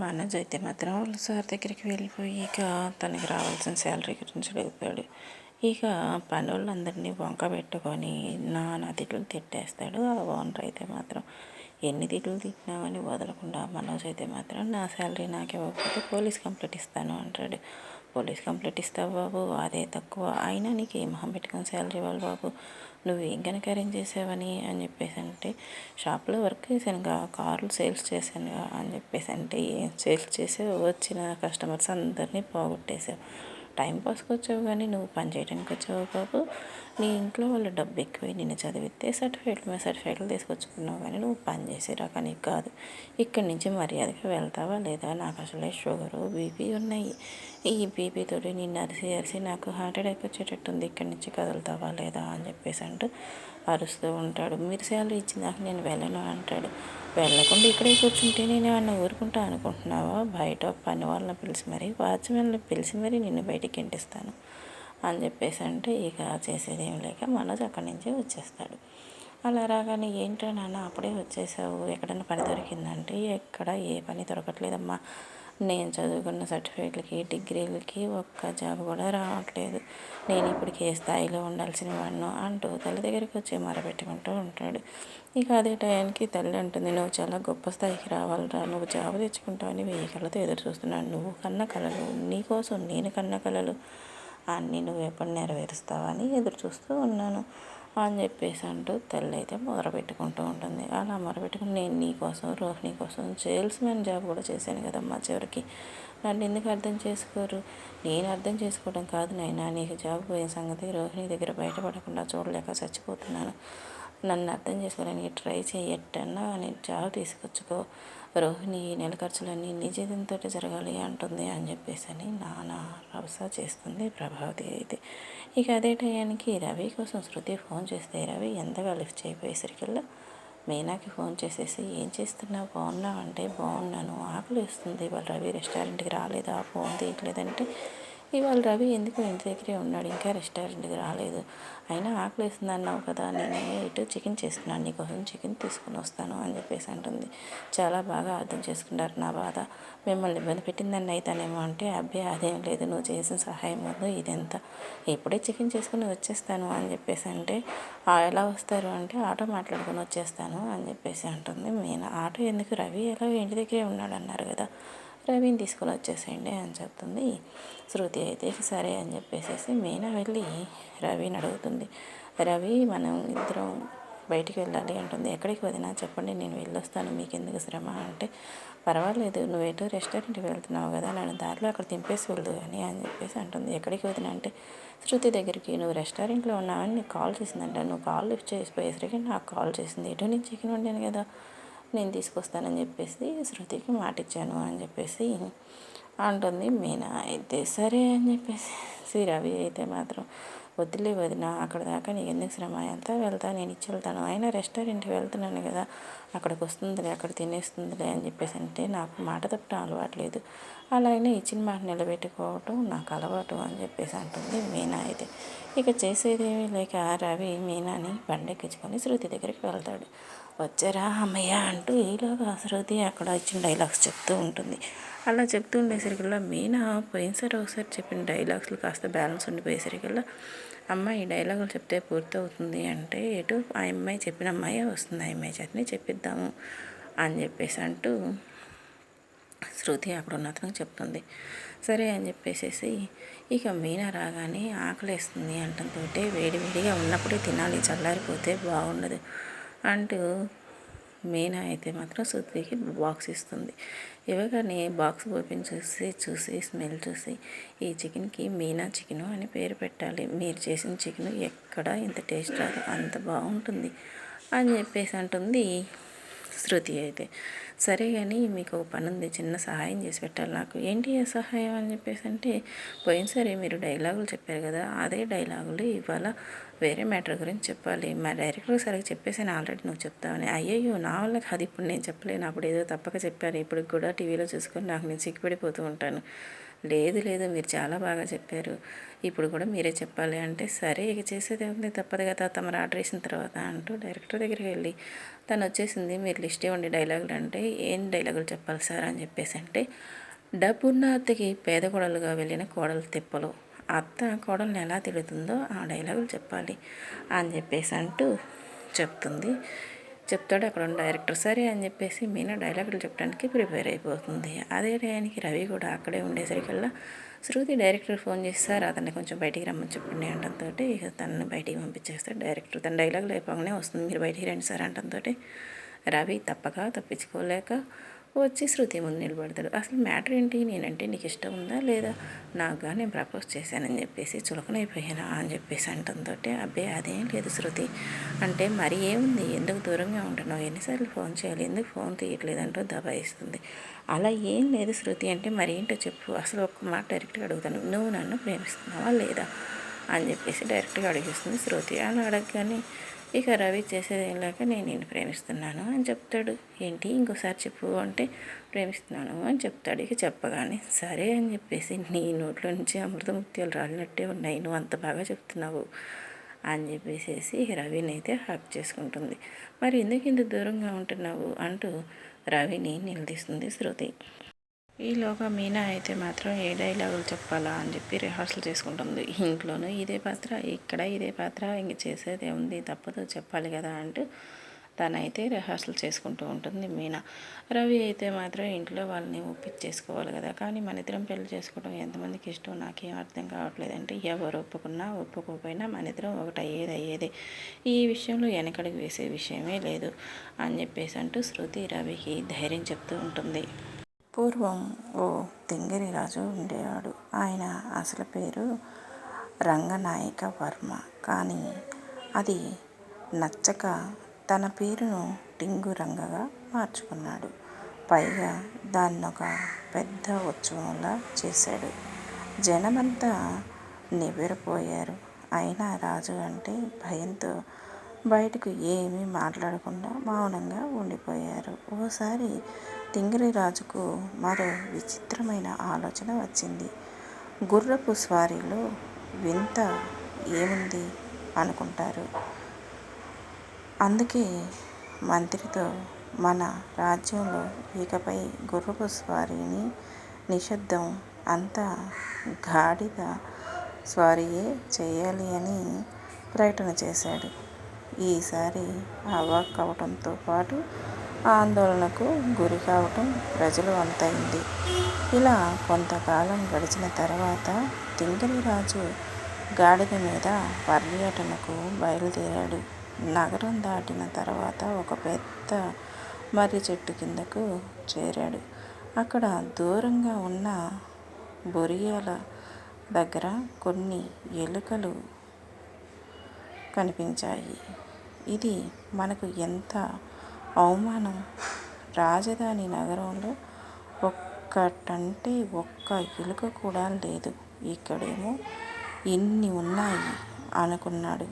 మనోజ్ అయితే మాత్రం వాళ్ళ సార్ దగ్గరికి వెళ్ళిపోయి ఇక తనకి రావాల్సిన శాలరీ గురించి అడుగుతాడు. ఇక పనోళ్ళందరినీ వంక పెట్టుకొని నానా తిట్లు తిట్టేస్తాడు. ఆ ఓనర్ అయితే మాత్రం ఎన్ని తిట్లు తిట్టినామని వదలకుండా మనోజ్ అయితే మాత్రం నా శాలరీ నాకు ఇవ్వకపోతే పోలీస్ కంప్లైంట్ ఇస్తాను అంటాడు. పోలీస్ కంప్లైంట్ ఇస్తావు బాబు, అదే తక్కువ, అయినా నీకు ఏ మొహం పెట్టుకొని శాలరీ ఇవ్వాలి బాబు, నువ్వేం కనుక అరేంజ్ చేసావని అని చెప్పేసి అంటే, షాప్లో వర్క్ చేశాను, కార్లు సేల్స్ చేశాను అని చెప్పేసి అంటే, ఏం సేల్స్ చేసావు, వచ్చిన కస్టమర్స్ అందరినీ పోగొట్టేసావు, టైంపాస్కి వచ్చావు కానీ నువ్వు పని చేయడానికి వచ్చావు బాబు, నీ ఇంట్లో వాళ్ళు డబ్బు ఎక్కువ నిన్ను చదివితే సర్టిఫికేట్లు తీసుకొచ్చుకున్నావు కానీ నువ్వు పని చేసే రకానికి కాదు, ఇక్కడి నుంచి మర్యాదగా వెళ్తావా లేదా, నాకు అసలే షుగరు బీపీ ఉన్నాయి, ఈ బీపీతో నిన్ను అరిసి అరిసి నాకు హార్ట్ అటాక్ వచ్చేటట్టుంది, ఇక్కడి నుంచి కదులుతావా లేదా అని చెప్పేసి అంటూ అరుస్తూ ఉంటాడు. మీరు శాలరీ ఇచ్చిందాక నేను వెళ్ళను అంటాడు. వెళ్ళకుండా ఇక్కడే కూర్చుంటే నేను ఏమన్నా ఊరుకుంటా అనుకుంటున్నావా, బయట పని వాళ్ళని పిలిచి మరీ వాచ్మెన్లు పిలిచి మరీ నిన్ను బయటికి ఇంటిస్తాను అని చెప్పేసి అంటే, ఇక చేసేది ఏం లేక మనోజ్ అక్కడి నుంచి వచ్చేస్తాడు. అలా రాగానే ఏంటో నాన్న అప్పుడే వచ్చేసావు, ఎక్కడన్నా పని దొరికిందంటే, ఎక్కడ ఏ పని దొరకట్లేదమ్మా, నేను చదువుకున్న సర్టిఫికేట్లకి డిగ్రీలకి ఒక్క జాబ్ కూడా రావట్లేదు, నేను ఇప్పటికి ఏ స్థాయిలో ఉండాల్సిన వాడినో అంటూ తల్లి దగ్గరికి వచ్చి మొరపెట్టుకుంటూ ఉంటాడు. ఇక అదే టయానికి తల్లి అంటుంది, నువ్వు చాలా గొప్ప స్థాయికి రావాలిరా, నువ్వు జాబ్ తెచ్చుకుంటావని 1000 కళ్ళతో ఎదురు చూస్తున్నాను, నువ్వు కన్న కలలు, నీకోసం నేను కన్న కలలు అన్నీ నువ్వు ఎప్పుడు నెరవేరుస్తావని ఎదురు చూస్తూ ఉన్నాను అని చెప్పేసి అంటూ తల్లి అయితే మొదలుపెట్టుకుంటూ ఉంటుంది. అలా మొదలుపెట్టుకుని నేను నీకోసం రోహిణి కోసం సేల్స్మెన్ జాబ్ కూడా చేశాను కదమ్మా, చివరికి నన్ను ఎందుకు అర్థం చేసుకోరు, నేను అర్థం చేసుకోవడం కాదు నాయనా, నీకు జాబ్ పోయిన సంగతి రోహిణి దగ్గర బయటపడకుండా చూడలేక చచ్చిపోతున్నాను, నన్ను అర్థం చేసుకోవడానికి ట్రై చేయట్టన్నా నేను జాబ్ తీసుకొచ్చుకో, రోహిణి నెల ఖర్చులన్నీ నీ జీతంతో జరగాలి అంటుంది అని చెప్పేసి అని నానా రభస చేస్తుంది ప్రభావతి అయితే. ఇక అదే టయానికి రవి కోసం శృతి ఫోన్ చేస్తే రవి ఎంతగా లిఫ్ట్ చేయపోయేసరికల్లా మీనాకి ఫోన్ చేసేసి, ఏం చేస్తున్నావు, బాగున్నావు అంటే, బాగున్నాను, ఆకలి వేస్తుంది, ఇవాళ రవి రెస్టారెంట్కి రాలేదా, ఫోన్ తీయట్లేదంటే, ఇవాళ రవి ఎందుకు ఇంటి దగ్గరే ఉన్నాడు, ఇంకా రెస్టారెంట్కి రాలేదు, అయినా ఆకలి వేస్తుంది అన్నావు కదా, నేను ఇటు చికెన్ చేస్తున్నాను, నీకోసం చికెన్ తీసుకుని వస్తాను అని చెప్పేసి అంటుంది. చాలా బాగా అర్థం చేసుకుంటారు నా బాధ, మిమ్మల్ని ఇబ్బంది పెట్టిందని అయితేనేమో అంటే, అబ్బాయి అదేం లేదు, నువ్వు చేసిన సహాయం ముందు ఇదెంత, ఇప్పుడే చికెన్ చేసుకుని వచ్చేస్తాను అని చెప్పేసి అంటే, ఎలా వస్తారు అంటే, ఆటో మాట్లాడుకొని వచ్చేస్తాను అని చెప్పేసి అంటుంది మీనా. ఆటో ఎందుకు, రవి ఎలా ఇంటి దగ్గరే ఉన్నాడు అన్నారు కదా, రవిని తీసుకొని వచ్చేసేయండి అని చెప్తుంది శృతి అయితే. సరే అని చెప్పేసి మీనా వెళ్ళి రవిని అడుగుతుంది. రవి మనం ఇద్దరం బయటికి వెళ్ళాలి అంటుంది. ఎక్కడికి వదినా చెప్పండి, నేను వెళ్ళొస్తాను, మీకు ఎందుకు శ్రమ అంటే, పర్వాలేదు నువ్వు ఎటు రెస్టారెంట్కి వెళ్తున్నావు కదా, నన్ను దారిలో అక్కడ తింపేసి వెళ్దు కానీ అని చెప్పేసి అంటుంది. ఎక్కడికి వదినా అంటే, శృతి దగ్గరికి, నువ్వు రెస్టారెంట్లో ఉన్నావని నీకు కాల్ చేసిందంట, నువ్వు కాల్ లిఫ్ట్ చేసిపోయేసరికి నాకు కాల్ చేసింది, ఎటు నుంచి చికెన్ వండాను కదా, నేను తీసుకొస్తానని చెప్పేసి శృతికి మాట ఇచ్చాను అని చెప్పేసి అంటుంది మీనా అయితే. సరే అని చెప్పేసి రవి అయితే మాత్రం, వద్దులే వదిన, అక్కడ దాకా నీకు ఎందుకు శ్రమ, ఎంత వెళ్తా, నేను ఇచ్చి వెళ్తాను, అయినా రెస్టారెంట్కి వెళ్తున్నాను కదా, అక్కడికి వస్తుందిలే, అక్కడ తినేస్తుందిలే అని చెప్పేసి అంటే, నాకు మాట తప్పడం అలవాట్లేదు, అలాగనే ఇచ్చిన మాట నిలబెట్టుకోవటం నాకు అలవాటు అని చెప్పేసి అంటుంది మీనా అయితే. ఇక చేసేదేమీ లేక రవి మీనాని బండెక్కించుకొని శృతి దగ్గరికి వెళ్తాడు. వచ్చారా అమ్మయ్య అంటూ ఈలోగా శృతి అక్కడ ఇచ్చిన డైలాగ్స్ చెప్తూ ఉంటుంది. అలా చెప్తూ ఉండేసరికల్లా మీనా పోయినసారి ఒకసారి చెప్పిన డైలాగ్స్లు కాస్త బ్యాలెన్స్ ఉండిపోయేసరికల్లా, అమ్మాయి ఈ డైలాగులు చెప్తే పూర్తవుతుంది అంటే, ఎటు ఆ అమ్మాయి చెప్పిన అమ్మాయి వస్తుంది, ఆ అమ్మాయి చేతనే చెప్పిద్దాము అని చెప్పేసి అంటూ శృతి అక్కడ ఉన్న అతనికి చెప్తుంది. సరే అని చెప్పేసి ఇక మీనా రాగానే ఆకలేస్తుంది అంటంతో, వేడివేడిగా ఉన్నప్పుడే తినాలి, చల్లారిపోతే బాగుండదు అంటూ మీనా అయితే మాత్రం శృతికి బాక్స్ ఇస్తుంది. ఇవ్వగానే బాక్స్ ఓపెన్ చూసి స్మెల్ చూసి, ఈ చికెన్కి మీనా చికెను అని పేరు పెట్టాలి, మీరు చేసిన చికెను ఎక్కడ ఇంత టేస్ట్ రాదు, అంత బాగుంటుంది అని చెప్పేసి అంటుంది శృతి అయితే. సరే కానీ మీకు ఒక పని ఉంది, చిన్న సహాయం చేసి పెట్టాలి నాకు. ఏంటి ఆ సహాయం అని చెప్పేసి అంటే, పోయినసారి మీరు డైలాగులు చెప్పారు కదా, అదే డైలాగులు ఇవాళ వేరే మ్యాటర్ గురించి చెప్పాలి. మా డైరెక్టర్ సరిగ్గా చెప్పేసాను ఆల్రెడీ, నువ్వు చెప్తావని. అయ్యయ్యో, నా వల్ల కాదు, ఇప్పుడు నేను చెప్పలేను, అప్పుడు ఏదో తప్పక చెప్పాను, ఇప్పుడు కూడా టీవీలో చూసుకొని నాకు నేను సిగ్గుపడిపోతూ ఉంటాను. లేదు లేదు, మీరు చాలా బాగా చెప్పారు, ఇప్పుడు కూడా మీరే చెప్పాలి అంటే, సరే ఇక చేసేదే ఉంది, తప్పదు కదా, తమరు ఆర్డర్ వేసిన తర్వాత అంటూ డైరెక్టర్ దగ్గరికి వెళ్ళి తను వచ్చేసింది. మీరు లిస్ట్ ఇవ్వండి డైలాగులు అంటే, ఏం డైలాగులు చెప్పాలి సార్ అని చెప్పేసి అంటే, డబ్బున్న అత్తకి పేద కోడలుగా వెళ్ళిన కోడలు తిప్పలు, అత్త కోడల్ని ఎలా తిడుతుందో ఆ డైలాగులు చెప్పాలి అని చెప్పేసి అంటూ చెప్తాడు అక్కడ ఉన్న డైరెక్టర్. సరే అని చెప్పేసి మీనా డైలాగులు చెప్పడానికి ప్రిపేర్ అయిపోతుంది. అదే టైంకి రవి కూడా అక్కడే ఉండేసరికల్లా శృతి డైరెక్టర్ ఫోన్ చేసి, సార్ అతన్ని కొంచెం బయటికి రమ్మని చెప్పండి అంటంతో ఇక తనని బయటికి పంపించేస్తాడు డైరెక్టర్. తన డైలాగులు అయిపోగానే వస్తుంది, మీరు బయటికి రండి సార్ అంటంతో రవి తప్పించుకోలేక వచ్చి శృతి ముందు నిలబడతాడు. అసలు మ్యాటర్ ఏంటి, నేనంటే నీకు ఇష్టం ఉందా లేదా, నాకుగా నేను ప్రపోజ్ చేశానని చెప్పేసి చులకనైపోయానా అని చెప్పేసి అంటంతో, అబ్బే అదేం లేదు శృతి అంటే, మరి ఏముంది, ఎందుకు దూరంగా ఉంటున్నావు, ఎన్నిసార్లు ఫోన్ చేయాలి, ఎందుకు ఫోన్ తీయట్లేదంటూ దబాయిస్తుంది. అలా ఏం లేదు శృతి అంటే, మరి ఏంటో చెప్పు, అసలు ఒక్క మాట డైరెక్ట్గా అడుగుతాను, నువ్వు నన్ను ప్రేమిస్తున్నావా లేదా అని చెప్పేసి డైరెక్ట్గా అడిగిస్తుంది శృతి. అలా అడగగానే ఇక రవి చేసేది ఏం లేక, నేను నిన్ను ప్రేమిస్తున్నాను అని చెప్తాడు. ఏంటి ఇంకోసారి చెప్పు అంటే, ప్రేమిస్తున్నాను అని చెప్తాడు. ఇక చెప్పగానే సరే అని చెప్పేసి, నీ నోట్లో నుంచి అమృతముత్యాలు రాలినట్టే ఉన్నాయి, నువ్వు అంత బాగా చెప్తున్నావు అని చెప్పేసి రవిని అయితే హక్ చేసుకుంటుంది. మరి ఎందుకు ఇంత దూరంగా ఉంటున్నావు అంటూ రవిని నిలదీస్తుంది శృతి. ఈలోగా మీనా అయితే మాత్రం ఏ డైలాగులు చెప్పాలా అని చెప్పి రిహార్సల్ చేసుకుంటుంది. ఇంట్లోనూ ఇదే పాత్ర, ఇక్కడ ఇదే పాత్ర, ఇంక చేసేది ఏముంది, తప్పదు చెప్పాలి కదా అంటూ తనైతే రిహార్సల్ చేసుకుంటూ ఉంటుంది మీనా. రవి అయితే మాత్రం ఇంట్లో వాళ్ళని ఒప్పించేసుకోవాలి కదా, కానీ మన ఇద్దరం పెళ్లి చేసుకోవడం ఎంతమందికి ఇష్టం నాకేం అర్థం కావట్లేదంటే, ఎవరు ఒప్పుకున్నా ఒప్పుకోకపోయినా మన ఇద్దరం ఒకటి అయ్యేదే, ఈ విషయంలో వెనకడుగు వేసే విషయమే లేదు అని చెప్పేసి అంటూ శృతి రవికి ధైర్యం చెప్తూ ఉంటుంది. పూర్వం ఓ తింగరి రాజు ఉండేవాడు. ఆయన అసలు పేరు రంగనాయక వర్మ. కానీ అది నచ్చక తన పేరును టింగు రంగగా మార్చుకున్నాడు. పైగా దాన్నొక పెద్ద ఉత్సవంలా చేశాడు. జనమంతా నివ్వెరపోయారు. అయినా రాజు అంటే భయంతో బయటకు ఏమీ మాట్లాడకుండా మౌనంగా ఉండిపోయారు. ఓసారి తింగరి రాజుకు మరో విచిత్రమైన ఆలోచన వచ్చింది. గుర్రపు స్వారీలో వింత ఏముంది అనుకుంటారు. అందుకే మంత్రితో, మన రాజ్యంలో ఇకపై గుర్రపు స్వారీని నిషిద్ధం, అంతా గాడిద స్వారీయే చేయాలి అని ప్రకటన చేశాడు. ఈసారి అవాక్కవటంతో పాటు ఆందోళనకు గురి కావటం ప్రజలు వంతైంది. ఇలా కొంతకాలం గడిచిన తర్వాత తింగరి రాజు గాడిద మీద పర్యటనకు బయలుదేరాడు. నగరం దాటిన తర్వాత ఒక పెద్ద మర్రి చెట్టు కిందకు చేరాడు. అక్కడ దూరంగా ఉన్న బొరియాల దగ్గర కొన్ని ఎలుకలు కనిపించాయి. ఇది మనకు ఎంత అవమానం, రాజధాని నగరంలో ఒక్కటంటే ఒక్క ఎలుక కూడా లేదు, ఇక్కడేమో ఇన్ని ఉన్నాయి అనుకున్నాడు.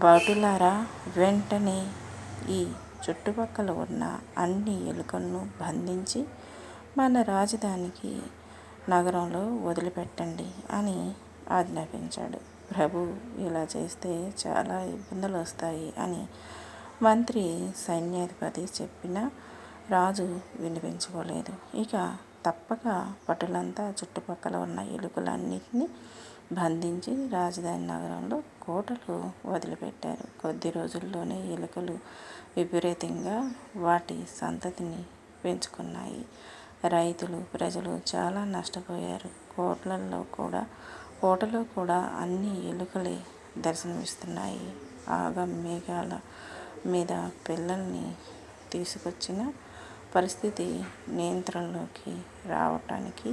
భటులారా, వెంటనే ఈ చుట్టుపక్కల ఉన్న అన్ని ఎలుకలను బంధించి మన రాజధానికి నగరంలో వదిలిపెట్టండి అని ఆజ్ఞాపించాడు. ప్రభు, ఇలా చేస్తే చాలా ఇబ్బందులు వస్తాయి అని మంత్రి సైన్యాధిపతి చెప్పినా రాజు వినిపించుకోలేదు. ఇక తప్పక భటులంతా చుట్టుపక్కల ఉన్న ఎలుకలన్నింటినీ బంధించి రాజధాని నగరంలో కోటలు వదిలిపెట్టారు. కొద్ది రోజుల్లోనే ఎలుకలు విపరీతంగా వాటి సంతతిని పెంచుకున్నాయి. రైతులు, ప్రజలు చాలా నష్టపోయారు. కోటలో కూడా అన్ని ఎలుకలే దర్శనమిస్తున్నాయి. ఆగమేఘాల మీద పిల్లల్ని తీసుకొచ్చిన పరిస్థితి నియంత్రణలోకి రావటానికి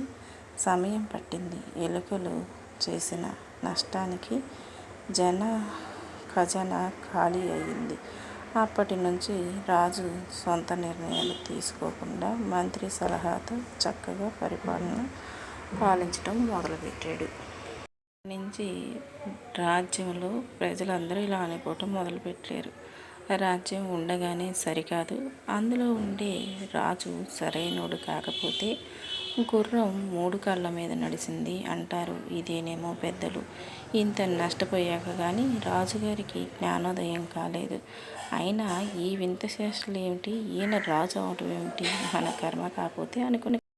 సమయం పట్టింది. ఎలుకలు చేసిన నష్టానికి ఖజానా ఖాళీ అయింది. అప్పటి నుంచి రాజు సొంత నిర్ణయాలు తీసుకోకుండా మంత్రి సలహాతో చక్కగా పరిపాలన పాలించడం మొదలుపెట్టాడు. నుంచి రాజ్యంలో ప్రజలందరూ ఇలా అనుకోవటం మొదలుపెట్టారు. రాజ్యం ఉండగానే సరికాదు, అందులో ఉండే రాజు సరైనోడు కాకపోతే గుర్రం 3 కాళ్ళ మీద నడిచింది అంటారు. ఇదేనేమో పెద్దలు ఇంత నష్టపోయాక కానీ రాజుగారికి జ్ఞానోదయం కాలేదు. అయినా ఈ వింత చేష్టలు ఏమిటి, ఈయన రాజు అవటం ఏమిటి, మన కర్మ కాకపోతే అనుకుని